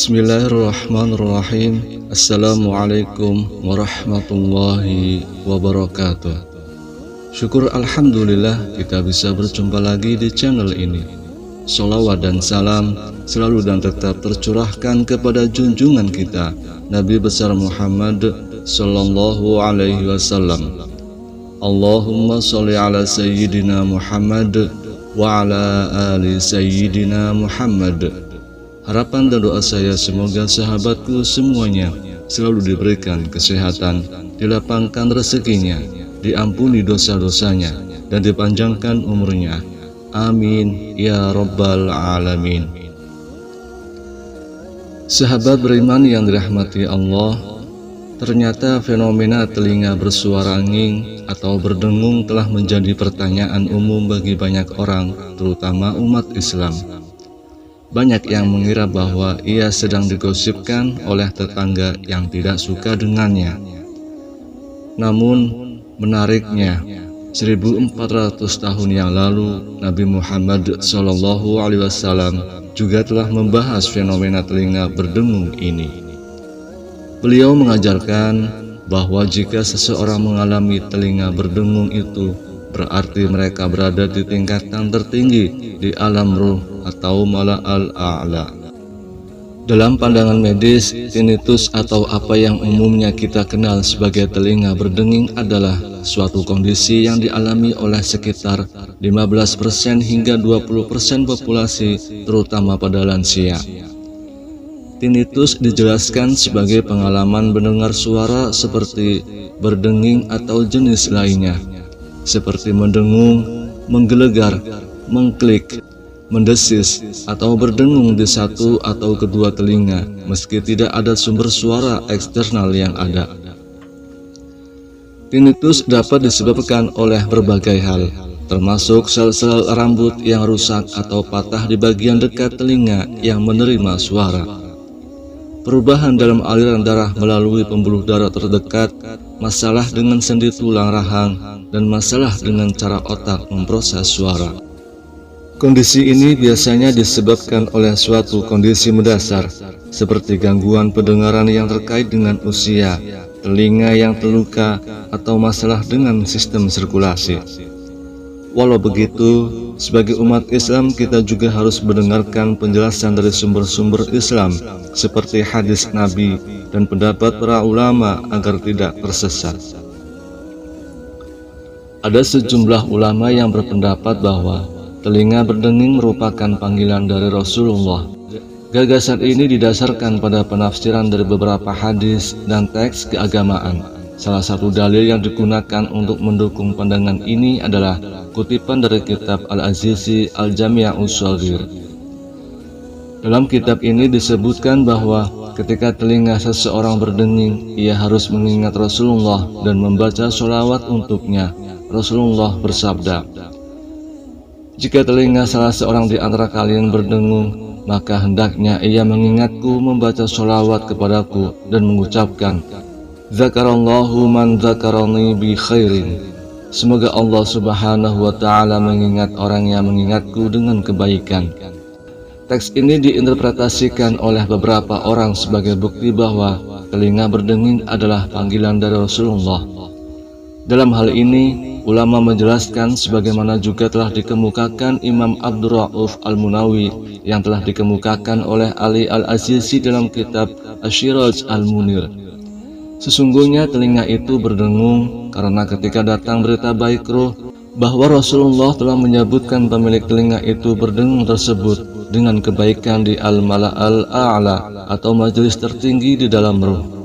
Bismillahirrahmanirrahim. Assalamualaikum warahmatullahi wabarakatuh. Syukur alhamdulillah kita bisa berjumpa lagi di channel ini. Sholawat dan salam selalu dan tetap tercurahkan kepada junjungan kita Nabi besar Muhammad sallallahu alaihi wasallam. Allahumma sholli ala sayyidina Muhammad wa ala ali sayyidina Muhammad. Harapan dan doa saya semoga sahabatku semuanya selalu diberikan kesehatan, dilapangkan rezekinya, diampuni dosa-dosanya, dan dipanjangkan umurnya. Amin ya rabbal alamin. Sahabat beriman yang dirahmati Allah, ternyata fenomena telinga bersuara angin atau berdengung telah menjadi pertanyaan umum bagi banyak orang, terutama umat Islam. Banyak yang mengira bahwa ia sedang digosipkan oleh tetangga yang tidak suka dengannya. Namun, menariknya, 1400 tahun yang lalu, Nabi Muhammad SAW juga telah membahas fenomena telinga berdengung ini. Beliau mengajarkan bahwa jika seseorang mengalami telinga berdengung itu, berarti mereka berada di tingkatan tertinggi di alam ruh atau mala'al a'la. Dalam pandangan medis, tinnitus atau apa yang umumnya kita kenal sebagai telinga berdenging adalah suatu kondisi yang dialami oleh sekitar 15% hingga 20% populasi, terutama pada lansia. Tinnitus dijelaskan sebagai pengalaman mendengar suara seperti berdenging atau jenis lainnya, seperti mendengung, menggelegar, mengklik, mendesis, atau berdengung di satu atau kedua telinga, meski tidak ada sumber suara eksternal yang ada. Tinnitus dapat disebabkan oleh berbagai hal, termasuk sel-sel rambut yang rusak atau patah di bagian dekat telinga yang menerima suara, perubahan dalam aliran darah melalui pembuluh darah terdekat, masalah dengan sendi tulang rahang, dan masalah dengan cara otak memproses suara. Kondisi ini biasanya disebabkan oleh suatu kondisi mendasar, seperti gangguan pendengaran yang terkait dengan usia, telinga yang terluka, atau masalah dengan sistem sirkulasi. Walau begitu, sebagai umat Islam kita juga harus mendengarkan penjelasan dari sumber-sumber Islam, seperti hadis Nabi dan pendapat para ulama agar tidak tersesat. Ada sejumlah ulama yang berpendapat bahwa telinga berdenging merupakan panggilan dari Rasulullah. Gagasan ini didasarkan pada penafsiran dari beberapa hadis dan teks keagamaan. Salah satu dalil yang digunakan untuk mendukung pandangan ini adalah kutipan dari kitab Al-Azizi Al-Jami'us Shaghir. Dalam kitab ini disebutkan bahwa ketika telinga seseorang berdenging, ia harus mengingat Rasulullah dan membaca sholawat untuknya. Rasulullah bersabda, "Jika telinga salah seorang di antara kalian berdengung, maka hendaknya ia mengingatku membaca sholawat kepadaku dan mengucapkan, Zakarallahu man zakarani bi khairin. Semoga Allah subhanahu wa ta'ala mengingat orang yang mengingatku dengan kebaikan." Teks ini diinterpretasikan oleh beberapa orang sebagai bukti bahwa telinga berdenging adalah panggilan dari Rasulullah. Dalam hal ini, ulama menjelaskan sebagaimana juga telah dikemukakan Imam Abdul Rauf Al-Munawi yang telah dikemukakan oleh Ali Al-Azizi dalam kitab Asyiraj Al-Munir. Sesungguhnya telinga itu berdengung karena ketika datang berita baik roh bahwa Rasulullah telah menyebutkan pemilik telinga itu berdengung tersebut dengan kebaikan di Al-Mala'al A'la atau majelis tertinggi di dalam roh.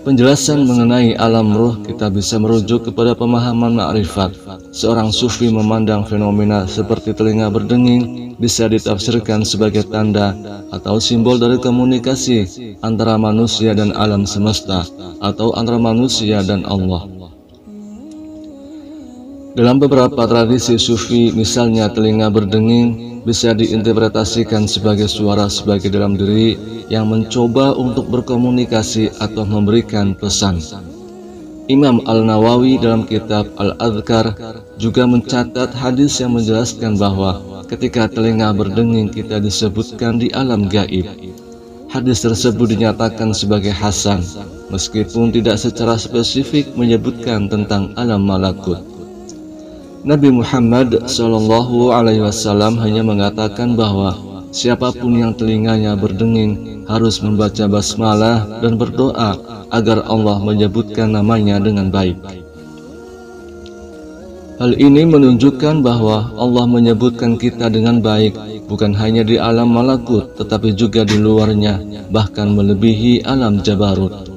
Penjelasan mengenai alam ruh kita bisa merujuk kepada pemahaman ma'rifat. Seorang sufi memandang fenomena seperti telinga berdenging bisa ditafsirkan sebagai tanda atau simbol dari komunikasi antara manusia dan alam semesta atau antara manusia dan Allah. Dalam beberapa tradisi sufi, misalnya telinga berdenging bisa diinterpretasikan sebagai suara sebagai dalam diri yang mencoba untuk berkomunikasi atau memberikan pesan. Imam Al-Nawawi dalam kitab Al-Adhkar juga mencatat hadis yang menjelaskan bahwa ketika telinga berdenging kita disebutkan di alam gaib. hadis tersebut dinyatakan sebagai hasan, meskipun tidak secara spesifik menyebutkan tentang alam malakut. Nabi Muhammad SAW hanya mengatakan bahwa siapapun yang telinganya berdenging harus membaca basmalah dan berdoa agar Allah menyebutkan namanya dengan baik. Hal ini menunjukkan bahwa Allah menyebutkan kita dengan baik bukan hanya di alam malakut tetapi juga di luarnya, bahkan melebihi alam jabarut.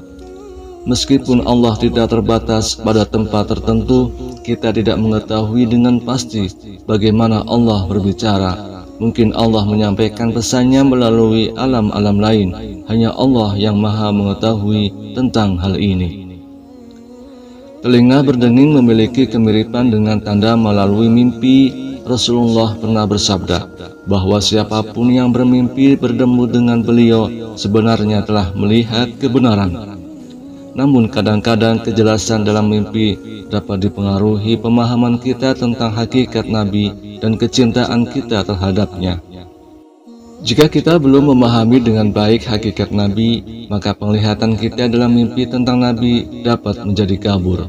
Meskipun Allah tidak terbatas pada tempat tertentu, kita tidak mengetahui dengan pasti bagaimana Allah berbicara. Mungkin Allah menyampaikan pesannya melalui alam-alam lain. Hanya Allah yang maha mengetahui tentang hal ini. Telinga berdenging memiliki kemiripan dengan tanda melalui mimpi. Rasulullah pernah bersabda bahwa siapapun yang bermimpi bertemu dengan beliau sebenarnya telah melihat kebenaran. Namun kadang-kadang kejelasan dalam mimpi dapat dipengaruhi pemahaman kita tentang hakikat Nabi dan kecintaan kita terhadapnya. Jika kita belum memahami dengan baik hakikat Nabi, maka penglihatan kita dalam mimpi tentang Nabi dapat menjadi kabur.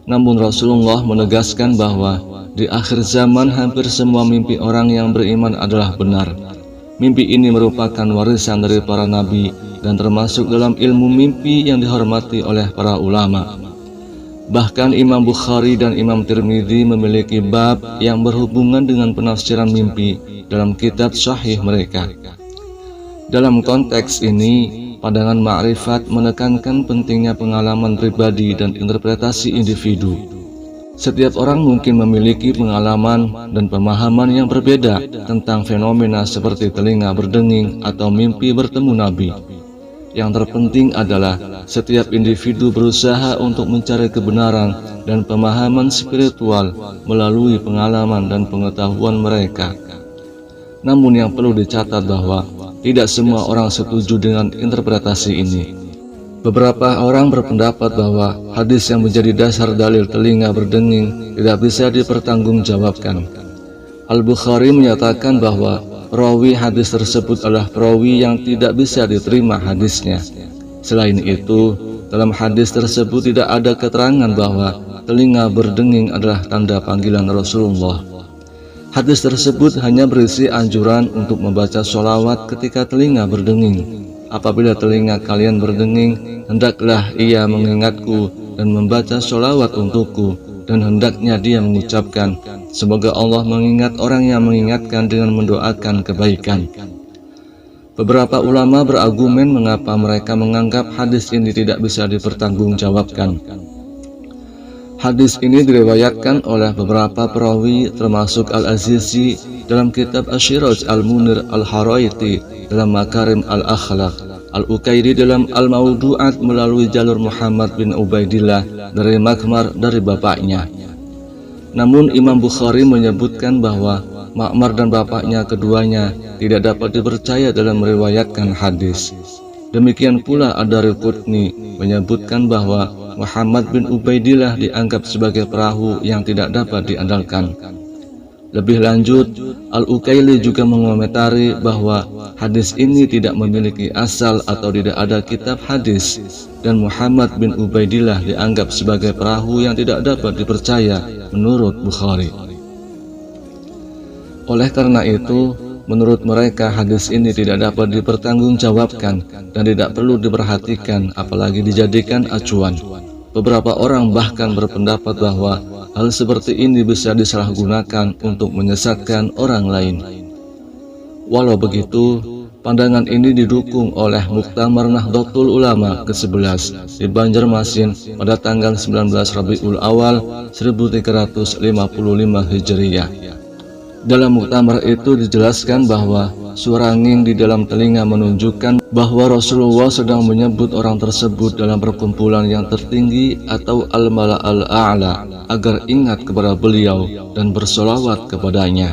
Namun Rasulullah menegaskan bahwa di akhir zaman hampir semua mimpi orang yang beriman adalah benar. Mimpi ini merupakan warisan dari para nabi dan termasuk dalam ilmu mimpi yang dihormati oleh para ulama. Bahkan Imam Bukhari dan Imam Tirmidzi memiliki bab yang berhubungan dengan penafsiran mimpi dalam kitab sahih mereka. Dalam konteks ini, pandangan ma'rifat menekankan pentingnya pengalaman pribadi dan interpretasi individu. Setiap orang mungkin memiliki pengalaman dan pemahaman yang berbeda tentang fenomena seperti telinga berdenging atau mimpi bertemu Nabi. Yang terpenting adalah setiap individu berusaha untuk mencari kebenaran dan pemahaman spiritual melalui pengalaman dan pengetahuan mereka. Namun yang perlu dicatat bahwa tidak semua orang setuju dengan interpretasi ini. Beberapa orang berpendapat bahwa hadis yang menjadi dasar dalil telinga berdenging tidak bisa dipertanggungjawabkan. Al-Bukhari menyatakan bahwa perawi hadis tersebut adalah perawi yang tidak bisa diterima hadisnya. Selain itu, dalam hadis tersebut tidak ada keterangan bahwa telinga berdenging adalah tanda panggilan Rasulullah. Hadis tersebut hanya berisi anjuran untuk membaca sholawat ketika telinga berdenging. Apabila telinga kalian berdenging, hendaklah ia mengingatku dan membaca sholawat untukku, dan hendaknya dia mengucapkan, semoga Allah mengingat orang yang mengingatkan dengan mendoakan kebaikan. Beberapa ulama berargumen mengapa mereka menganggap hadis ini tidak bisa dipertanggungjawabkan. Hadis ini diriwayatkan oleh beberapa perawi termasuk Al-Azizi dalam kitab Asyiraj Al-Munir Al-Haraiti dalam Makarim Al-Akhlaq, Al-Ukairi dalam Al-Mawdu'at melalui jalur Muhammad bin Ubaidillah dari Makmar dari bapaknya. Namun Imam Bukhari menyebutkan bahwa Makmar dan bapaknya keduanya tidak dapat dipercaya dalam meriwayatkan hadis. Demikian pula Ad-Daraqutni menyebutkan bahwa Muhammad bin Ubaidillah dianggap sebagai perahu yang tidak dapat diandalkan. Lebih lanjut, Al-Ukaili juga mengomentari bahwa hadis ini tidak memiliki asal atau tidak ada kitab hadis, dan Muhammad bin Ubaidillah dianggap sebagai perahu yang tidak dapat dipercaya menurut Bukhari. Oleh karena itu, menurut mereka hadis ini tidak dapat dipertanggungjawabkan dan tidak perlu diperhatikan apalagi dijadikan acuan. Beberapa orang bahkan berpendapat bahwa hal seperti ini bisa disalahgunakan untuk menyesatkan orang lain. Walau begitu, pandangan ini didukung oleh Muktamar Nahdlatul Ulama ke-11 di Banjarmasin pada tanggal 19 Rabiul Awal 1355 Hijriyah. Dalam muktamar itu dijelaskan bahwa suara angin di dalam telinga menunjukkan bahwa Rasulullah sedang menyebut orang tersebut dalam perkumpulan yang tertinggi atau al-mala al-a'la agar ingat kepada beliau dan bersolawat kepadanya.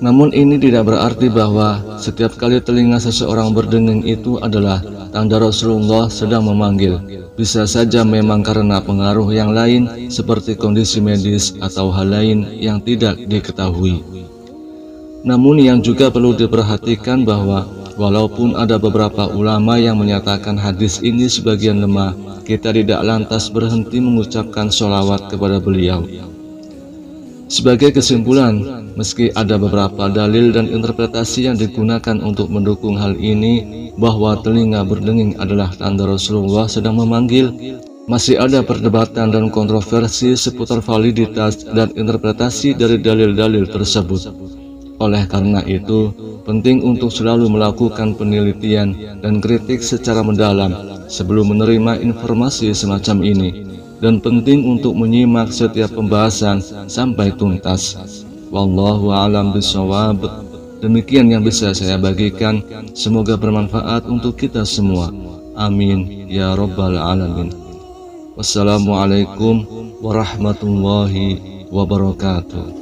Namun ini tidak berarti bahwa setiap kali telinga seseorang berdenging itu adalah tanda Rasulullah sedang memanggil. Bisa saja memang karena pengaruh yang lain seperti kondisi medis atau hal lain yang tidak diketahui. Namun yang juga perlu diperhatikan bahwa Walaupun ada beberapa ulama yang menyatakan hadis ini sebagian lemah, kita tidak lantas berhenti mengucapkan sholawat kepada beliau. Sebagai kesimpulan, meski ada beberapa dalil dan interpretasi yang digunakan untuk mendukung hal ini, bahwa telinga berdenging adalah tanda Rasulullah sedang memanggil, masih ada perdebatan dan kontroversi seputar validitas dan interpretasi dari dalil-dalil tersebut. Oleh karena itu, penting untuk selalu melakukan penelitian dan kritik secara mendalam sebelum menerima informasi semacam ini, dan penting untuk menyimak setiap pembahasan sampai tuntas. Wallahu a'lam bishawab. Demikian yang bisa saya bagikan, semoga bermanfaat untuk kita semua. Amin ya rabbal alamin. Wassalamualaikum warahmatullahi wabarakatuh.